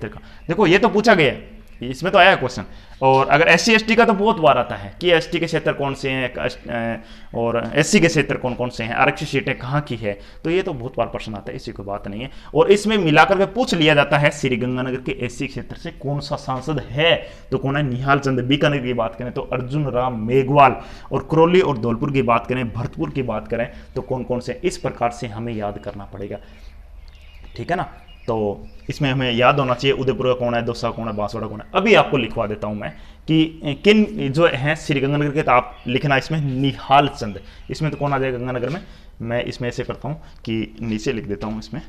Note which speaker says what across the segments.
Speaker 1: फिर देखो ये तो पूछा गया है, इसमें तो आया क्वेश्चन। और अगर एससी एसटी का तो बहुत बार आता है कि एसटी के क्षेत्र कौन से हैं और एससी के क्षेत्र कौन कौन से हैं, आरक्षित सीटें कहाँ की है, तो ये तो बहुत बार प्रश्न आता है, इसी कोई बात नहीं है। और इसमें मिलाकर के पूछ लिया जाता है श्रीगंगानगर के एससी क्षेत्र से कौन सा सांसद है, तो कौन है, निहाल चंद। बीकानेर की बात करें तो अर्जुन राम मेघवाल, और करौली और धौलपुर की बात करें, भरतपुर की बात करें तो कौन कौन से, इस प्रकार से हमें याद करना पड़ेगा, ठीक है ना। तो इसमें हमें याद होना चाहिए उदयपुर का कौन है, दौसा कौन है, बांसवाड़ा कौन है। अभी आपको लिखवा देता हूं मैं कि किन जो है श्रीगंगानगर के, तो आप लिखना इसमें निहाल चंद, इसमें तो कौन आ जाएगा गंगानगर में, मैं इसमें ऐसे करता हूं कि नीचे लिख देता हूं इसमें,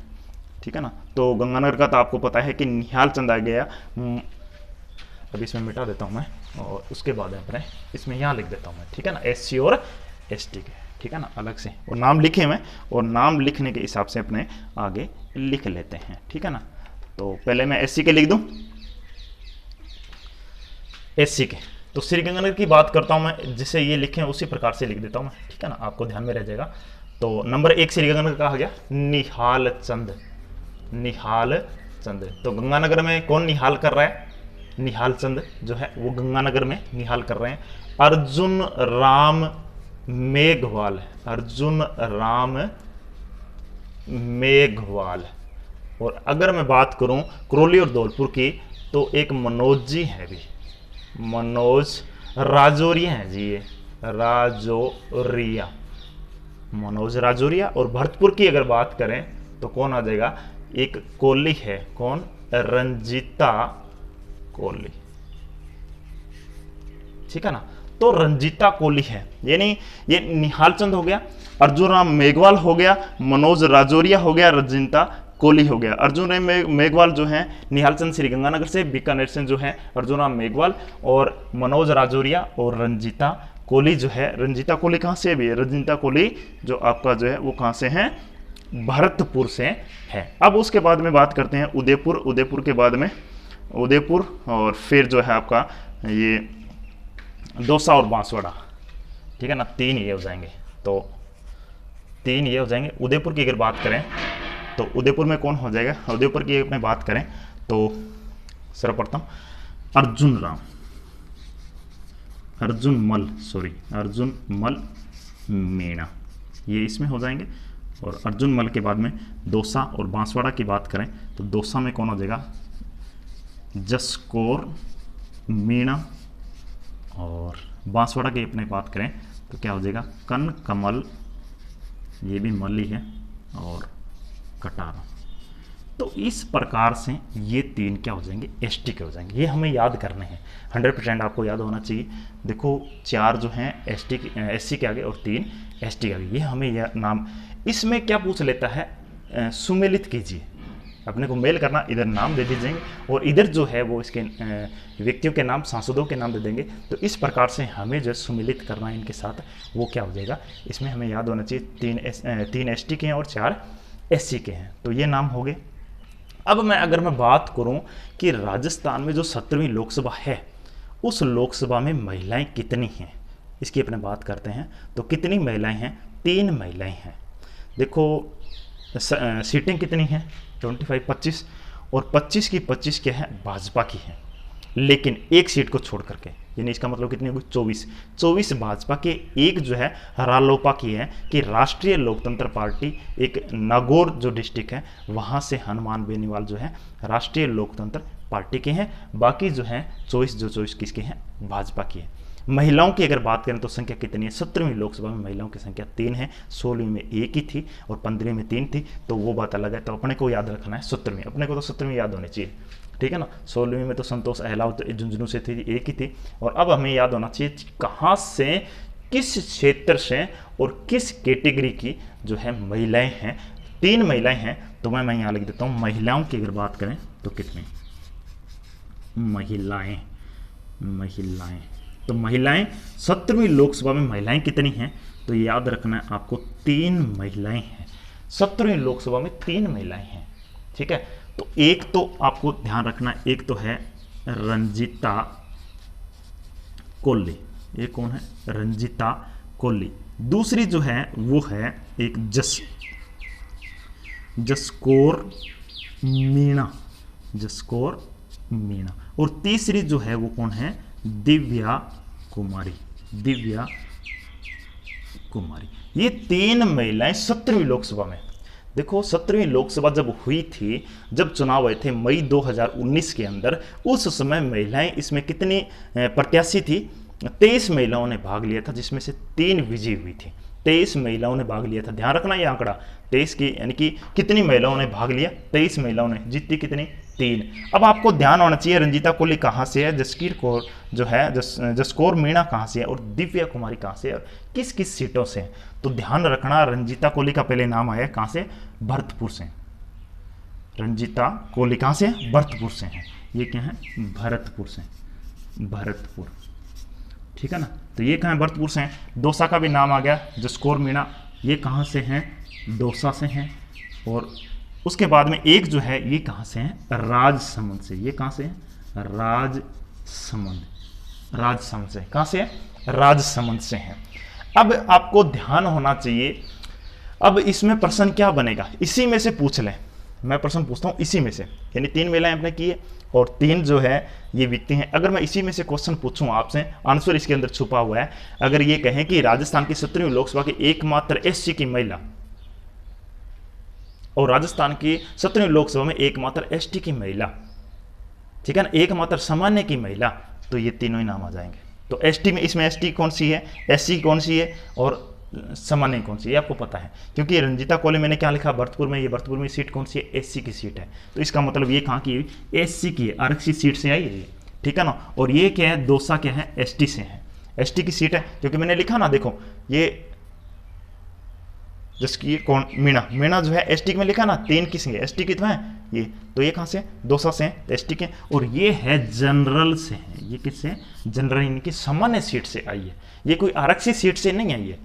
Speaker 1: ठीक है ना। तो गंगानगर का तो आपको पता है कि निहाल चंद आ गया, अभी इसमें मिटा देता हूं मैं, और उसके बाद अपने इसमें यहाँ लिख देता हूं मैं, ठीक है ना, एससी और एसटी के, ठीक है ना, अलग से, और नाम लिखे मैं, और नाम लिखने के हिसाब से अपने आगे लिख लेते हैं, ठीक है ना। तो पहले मैं एससी के लिख दूं, एससी के, तो श्रीगंगानगर की बात करता हूं मैं, जिसे ये लिखे उसी प्रकार से लिख देता हूं मैं, ठीक है ना, आपको ध्यान में रह जाएगा। तो नंबर 1 श्रीगंगानगर का आ गया निहाल चंद, निहाल चंद। तो गंगानगर में कौन निहाल कर रहा है, निहाल चंद जो है वो गंगानगर में निहाल कर रहे हैं। अर्जुन राम मेघवाल, अर्जुन राम मेघवाल। और अगर मैं बात करूं करौली और धौलपुर की, तो एक मनोज जी हैं भी, मनोज राजौरिया हैं जी, ये राजौरिया, मनोज राजौरिया। और भरतपुर की अगर बात करें तो कौन आ जाएगा, एक कोहली है, कौन, रंजीता कोहली, ठीक है ना। तो रंजीता कोहली है, यानी ये निहाल चंद हो गया, अर्जुन राम मेघवाल हो गया, मनोज राजौरिया हो गया, रंजीता कोहली हो गया। अर्जुन राम मेघवाल जो है निहाल चंद श्रीगंगानगर से, बीकानेर से जो है अर्जुन राम मेघवाल, और मनोज राजौरिया और रंजीता कोहली जो है, रंजीता कोहली कहाँ से भी है, रंजीता कोहली जो आपका जो है वो कहाँ से है, भरतपुर से है। अब उसके बाद में बात करते हैं उदयपुर, उदयपुर के बाद में उदयपुर, और फिर जो है आपका ये दौसा और बांसवाड़ा, ठीक है ना, 3 ये हो जाएंगे, तो 3 ये हो जाएंगे। उदयपुर की अगर बात करें तो उदयपुर में कौन हो जाएगा, उदयपुर की में बात करें तो सर्वप्रथम अर्जुन राम, अर्जुन मल मीणा, ये इसमें हो जाएंगे। और अर्जुन मल के बाद में दौसा और बांसवाड़ा की बात करें तो दौसा में कौन हो जाएगा, जसकौर मीणा। और बांसवाड़ा की अपने बात करें तो क्या हो जाएगा, कन कमल, ये भी मल ही है, और कटारा। तो इस प्रकार से ये 3 क्या हो जाएंगे, एसटी के हो जाएंगे। ये हमें याद करने हैं, 100% आपको याद होना चाहिए। देखो 4 जो हैं एसटी के, एससी के आगे, और 3 एसटी के आगे, ये हमें यह नाम। इसमें क्या पूछ लेता है, सुमेलित कीजिए, अपने को मेल करना, इधर नाम दे दीजिए, और इधर जो है वो इसके व्यक्तियों के नाम, सांसदों के नाम दे देंगे। तो इस प्रकार से हमें जो सुमिलित करना है इनके साथ, वो क्या हो जाएगा, इसमें हमें याद होना चाहिए 3 एसटी के हैं और 4 एससी के हैं। तो ये नाम हो गए। अब अगर मैं बात करूं कि राजस्थान में जो 17वीं लोकसभा है, उस लोकसभा में महिलाएं कितनी हैं, इसकी अपने बात करते हैं। तो कितनी महिलाएं हैं, 3 महिलाएं हैं। देखो सीटें कितनी हैं, 25, और 25 की 25 क्या है, भाजपा की है, लेकिन एक सीट को छोड़ करके, यानी इसका मतलब कितनी होगी, 24 भाजपा के, एक जो है रालोपा की है, कि राष्ट्रीय लोकतंत्र पार्टी, एक नागौर जो डिस्ट्रिक्ट है वहाँ से हनुमान बेनीवाल जो है राष्ट्रीय लोकतंत्र पार्टी के हैं। बाकी जो है 24 किसके हैं, भाजपा की है। महिलाओं की अगर बात करें तो संख्या कितनी है, 17वीं लोकसभा में महिलाओं की संख्या 3 है, 16वीं में 1 ही थी, और 15वीं में 3 थी, तो वो बात अलग है। तो अपने को याद रखना है 17वीं, अपने को तो 17वीं याद होनी चाहिए, ठीक है ना। 16वीं में तो संतोष अहलावत झुंझुनू से थी, 1 ही थी। और अब हमें याद होना चाहिए कहाँ से, किस क्षेत्र से, और किस कैटेगरी की जो है महिलाएं हैं। 3 महिलाएं हैं, तो मैं यहाँ लिख देता हूँ। महिलाओं की अगर बात करें तो कितनी महिलाएं, तो महिलाएं 17वीं लोकसभा में महिलाएं कितनी हैं, तो याद रखना है आपको 3 महिलाएं हैं। 17वीं लोकसभा में 3 महिलाएं हैं, ठीक है। तो एक तो आपको ध्यान रखना, एक तो है रंजीता कोहली, ये कौन है, रंजीता कोहली। दूसरी जो है वो है एक जसकौर मीणा, जसकौर मीणा। और तीसरी जो है वो कौन है, दिव्या कुमारी, दिव्या कुमारी। ये 3 महिलाएं 17वीं लोकसभा में, देखो 17वीं लोकसभा जब हुई थी, जब चुनाव हुए थे मई 2019 के अंदर, उस समय महिलाएं इसमें कितनी प्रत्याशी थी, 23 महिलाओं ने भाग लिया था, जिसमें से 3 विजयी हुई थी। 23 महिलाओं ने भाग लिया था, ध्यान रखना ये आंकड़ा 23 की, यानी कि कितनी महिलाओं ने भाग लिया, 23 महिलाओं ने, जीती कितनी, 3। अब आपको ध्यान होना चाहिए रंजीता कोहली कहाँ से है, जसकीर कौर जो है जसकौर मीणा कहाँ से है, और दिव्या कुमारी कहाँ से है, और किस किस सीटों से है। तो ध्यान रखना, रंजीता कोहली का पहले नाम आया कहाँ से, भरतपुर से। रंजीता कोहली कहाँ से, भरतपुर से है। ये क्या है, भरतपुर से, भरतपुर, ठीक है ना। तो ये कहाँ है, भरतपुर से हैं। दौसा का भी नाम आ गया, जसकौर मीणा, ये कहाँ से हैं, दौसा से हैं। और उसके बाद में एक जो है ये कहाँ से हैं, राजसमंद से। ये कहाँ से है, राजसमंद, राजसमंद से, कहाँ से है, राजसमंद से हैं। अब आपको ध्यान होना चाहिए, अब इसमें प्रश्न क्या बनेगा, इसी में से पूछ लें, मैं प्रश्न पूछता हूँ इसी में से, यानी 3 महिलाएं आपने की है और 3 जो है ये व्यक्ति हैं। अगर मैं इसी में से क्वेश्चन पूछूं आपसे, आंसर इसके अंदर छुपा हुआ है। अगर ये कहें कि राजस्थान की 17वीं लोकसभा की एकमात्र एससी की महिला, और राजस्थान की 17वीं लोकसभा में एकमात्र एसटी की महिला, ठीक है ना, एकमात्र सामान्य की महिला, तो ये तीनों ही नाम आ जाएंगे। तो एसटी में, इसमें एसटी कौन सी है, एससी कौन सी है, और सामान्य कौन सी है, आपको पता है, क्योंकि रंजीता कोहली मैंने क्या लिखा, भरतपुर में, ये भरतपुर में सीट कौन सी है, एससी की सीट है। तो इसका मतलब ये कहाँ की, एससी की है, आरक्षित सीट से आई है ये, ठीक है ना। और ये क्या है, दौसा क्या है, एसटी से है, एसटी की सीट है, क्योंकि मैंने लिखा ना, देखो ये जिसकी कौन, मीणा, मीणा जो है एसटी में लिखा ना, 3 किस है, एसटी की तो है ये, तो ये कहाँ से, दौसा से है, एसटी के। और ये है जनरल से है, ये किससे, जनरल, इनकी सामान्य सीट से आई है, ये कोई आरक्षित सीट से नहीं आई है।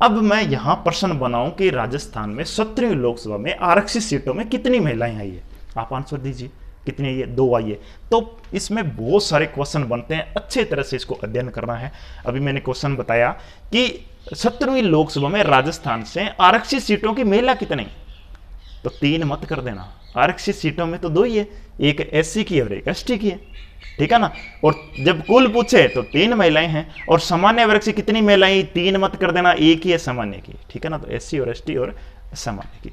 Speaker 1: अब मैं यहां प्रश्न बनाऊं कि राजस्थान में 17वीं लोकसभा में आरक्षित सीटों में कितनी महिलाएं आई है, आप आंसर दीजिए, कितनी आई है, 2 आई है। तो इसमें बहुत सारे क्वेश्चन बनते हैं, अच्छे तरह से इसको अध्ययन करना है। अभी मैंने क्वेश्चन बताया कि 17वीं लोकसभा में राजस्थान से आरक्षित सीटों की महिला कितनी, तो 3 मत कर देना, आरक्षित सीटों में तो 2 ही है, एक एससी की और एक एसटी की है, ठीक है ना। और जब कुल पूछे तो 3 महिलाएं हैं, और सामान्य वर्ग से कितनी महिलाएं, 3 मत कर देना, एक ही है सामान्य की, ठीक है ना। तो एससी और एसटी और सामान्य की,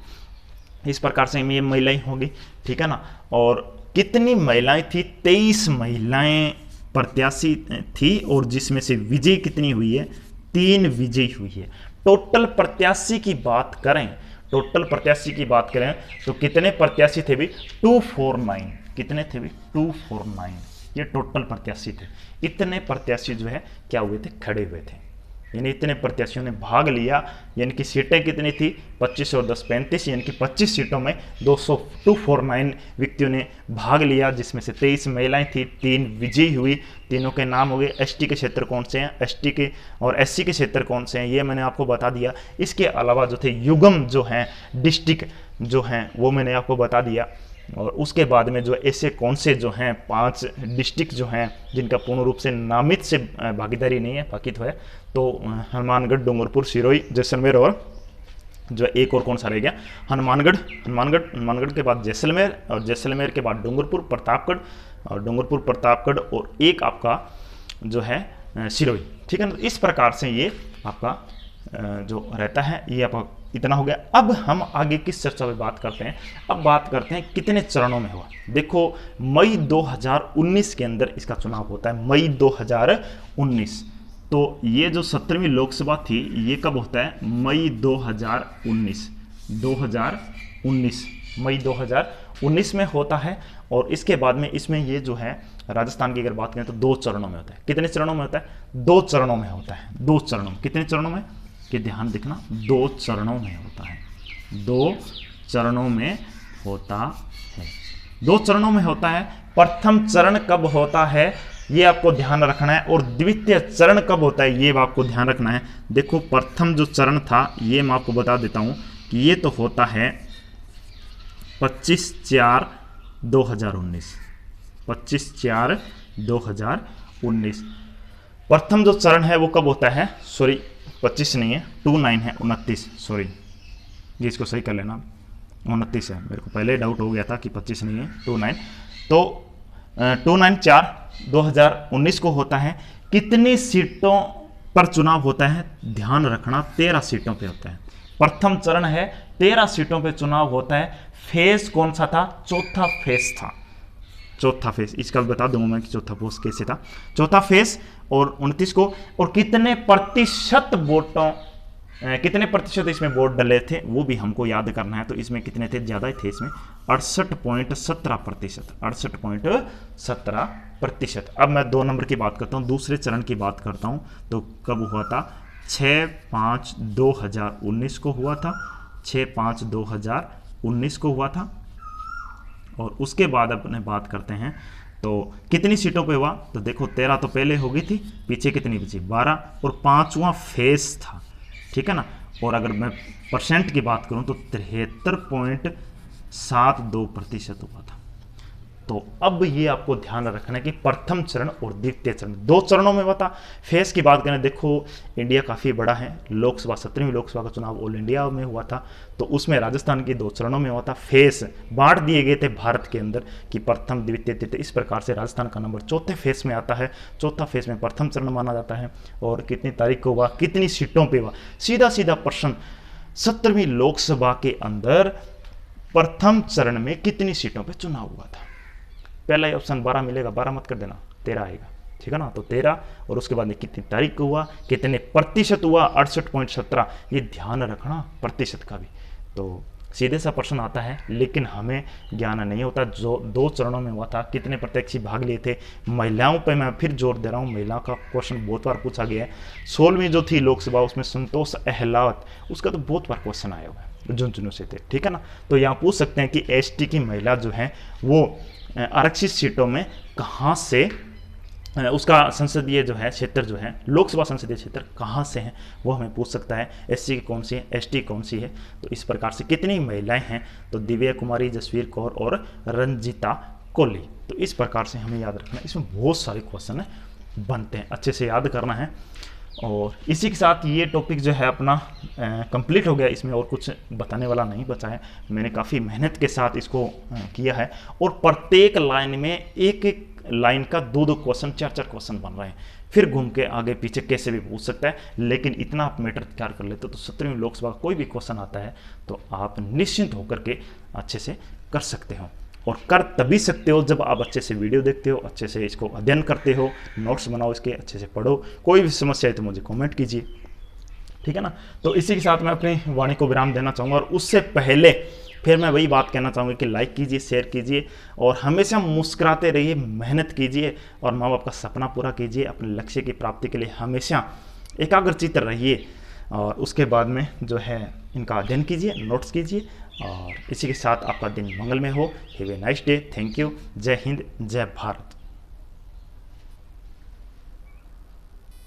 Speaker 1: इस प्रकार से ये महिलाएं होगी, ठीक है ना। और कितनी महिलाएं थी, 23 महिलाएं प्रत्याशी थी, और जिसमें से विजय कितनी हुई है, 3 विजयी हुई है। टोटल प्रत्याशी की बात करें, टोटल प्रत्याशी की बात करें तो कितने प्रत्याशी थे भी, 249, कितने थे भी, 249, ये टोटल प्रत्याशी थे। इतने प्रत्याशी जो है क्या हुए थे, खड़े हुए थे, यानी इतने प्रत्याशियों ने भाग लिया। यानी कि सीटें कितनी थी, 25 और 10 35, यानी कि 25 सीटों में 249 व्यक्तियों ने भाग लिया, जिसमें से 23 महिलाएं थी, 3 विजयी हुई। तीनों के नाम हो गए, एसटी के क्षेत्र कौन से हैं, एसटी के और एससी के क्षेत्र कौन से हैं, ये मैंने आपको बता दिया। इसके अलावा जो थे युग्म जो हैं, डिस्ट्रिक्ट जो हैं, वो मैंने आपको बता दिया। और उसके बाद में जो ऐसे कौन से जो हैं 5 डिस्ट्रिक्ट जो हैं जिनका पूर्ण रूप से नामित से भागीदारी नहीं है, बाकी तो है, तो हनुमानगढ़, डूंगरपुर, सिरोही, जैसलमेर, और जो एक और कौन सा रह गया, हनुमानगढ़ के बाद जैसलमेर, और जैसलमेर के बाद डूंगरपुर, प्रतापगढ़, और डूंगरपुर, प्रतापगढ़, और एक आपका जो है सिरोही, ठीक है ना। तो इस प्रकार से ये आपका जो रहता है, ये आपका इतना हो गया। अब हम आगे किस चर्चा पे बात करते हैं, अब बात करते हैं कितने चरणों में हुआ। देखो मई 2019 के अंदर इसका चुनाव होता है, मई 2019। तो ये जो 17वीं लोकसभा थी, ये कब होता है, मई 2019, मई 2019 में होता है। और इसके बाद में इसमें ये जो है राजस्थान की अगर बात करें तो 2 चरणों में होता है। कितने चरणों में होता है, 2 चरणों में होता है, 2 चरणों में। कितने चरणों में, कि ध्यान देखना, 2 चरणों में होता है, 2 चरणों में होता है, 2 चरणों में होता है। प्रथम चरण कब होता है ये आपको ध्यान रखना है, और द्वितीय चरण कब होता है ये आपको ध्यान रखना है। देखो प्रथम जो चरण था ये मैं आपको बता देता हूं कि ये तो होता है 25/4/2019, 25/4/2019। प्रथम जो चरण है वो कब होता है, सॉरी 25 नहीं है, 29 है, 29, सॉरी ये इसको सही कर लेना, 29 है, मेरे को पहले डाउट हो गया था कि 25 नहीं है, 29। तो 294/2019 को होता है। कितनी सीटों पर चुनाव होता है? ध्यान रखना 13 सीटों पे होता है। प्रथम चरण है, 13 सीटों पे चुनाव होता है। फेज कौन सा था? चौथा फेज था। चौथा फेज, इसका बता दूंगा मैं कि चौथा फेज कैसे था। चौथा फेज और 29 को, और कितने प्रतिशत वोटों, कितने प्रतिशत इसमें वोट डले थे वो भी हमको याद करना है। तो इसमें कितने थे? ज़्यादा ही थे इसमें, 68.17%। 68.17%। अब मैं 2 नंबर की बात करता हूँ, दूसरे चरण की बात करता हूँ। तो कब हुआ था? 6/5/2019 को हुआ था। 6/5/2019 को हुआ था। और उसके बाद अपने बात करते हैं तो कितनी सीटों पे हुआ? तो देखो 13 तो पहले हो गई थी, पीछे कितनी बची? 12, और 5वां फेज था, ठीक है ना। और अगर मैं परसेंट की बात करूं तो 73.72% हुआ था। तो अब ये आपको ध्यान रखना है कि प्रथम चरण और द्वितीय चरण 2 चरणों में हुआ था। फेज की बात करें, देखो इंडिया काफ़ी बड़ा है, लोकसभा 17वीं लोकसभा का चुनाव ऑल इंडिया में हुआ था, तो उसमें राजस्थान की 2 चरणों में हुआ था। फेज बांट दिए गए थे भारत के अंदर कि प्रथम, द्वितीय, तृतीय, इस प्रकार से राजस्थान का नंबर चौथे फेज में आता है। चौथा फेज में प्रथम चरण माना जाता है। और कितनी तारीख को हुआ, कितनी सीटों पर हुआ? सीधा सीधा प्रश्न, 17वीं लोकसभा के अंदर प्रथम चरण में कितनी सीटों पर चुनाव हुआ था? पहला ही ऑप्शन 12 मिलेगा, 12 मत कर देना, 13 आएगा, ठीक है ना। तो 13, और उसके बाद में कितनी तारीख को हुआ, कितने प्रतिशत हुआ? 68.17। ये ध्यान रखना प्रतिशत का भी। तो सीधे सा प्रश्न आता है, लेकिन हमें ज्ञान नहीं होता। जो 2 चरणों में हुआ था, कितने प्रत्याशी भाग लिए थे? महिलाओं पे मैं फिर जोर दे रहा हूँ, महिलाओं का क्वेश्चन बहुत बार पूछा गया है। 16वीं जो थी लोकसभा, उसमें संतोष अहलावत, उसका तो बहुत बार क्वेश्चन आया हुआ है, झुंझुनू से थे, ठीक है ना। तो यहाँ पूछ सकते हैं कि ST की महिला जो है वो आरक्षित सीटों में कहाँ से, उसका संसदीय जो है क्षेत्र जो है, लोकसभा संसदीय क्षेत्र कहाँ से है, वो हमें पूछ सकता है। SC की कौन सी है, ST कौन सी है। तो इस प्रकार से कितनी महिलाएं हैं? तो दिव्या कुमारी, जसवीर कौर और रंजीता कोहली। तो इस प्रकार से हमें याद रखना है। इसमें बहुत सारे क्वेश्चन बनते हैं, अच्छे से याद करना है। और इसी के साथ ये टॉपिक जो है अपना कंप्लीट हो गया। इसमें और कुछ बताने वाला नहीं बचा है। मैंने काफ़ी मेहनत के साथ इसको किया है, और प्रत्येक लाइन में एक एक लाइन का 2-2 क्वेश्चन, 4-4 क्वेश्चन बन रहे हैं। फिर घूम के आगे पीछे कैसे भी पूछ सकता है, लेकिन इतना आप मैटर तैयार कर लेते हो तो 17वीं लोकसभा का कोई भी क्वेश्चन आता है तो आप निश्चिंत होकर के अच्छे से कर सकते हो। और कर तभी सकते हो जब आप अच्छे से वीडियो देखते हो, अच्छे से इसको अध्ययन करते हो, नोट्स बनाओ, इसके अच्छे से पढ़ो। कोई भी समस्या है तो मुझे कमेंट कीजिए, ठीक है ना। तो इसी के साथ मैं अपनी वाणी को विराम देना चाहूँगा। और उससे पहले फिर मैं वही बात कहना चाहूँगा कि लाइक कीजिए, शेयर कीजिए, और हमेशा मुस्कुराते रहिए, मेहनत कीजिए, और माँ बाप का सपना पूरा कीजिए। अपने लक्ष्य की प्राप्ति के लिए हमेशा एकाग्रचित्त रहिए, और उसके बाद में जो है इनका अध्ययन कीजिए, नोट्स कीजिए। और इसी के साथ आपका दिन मंगलमय हो। Have a nice day. Thank you. जय हिंद, जय भारत।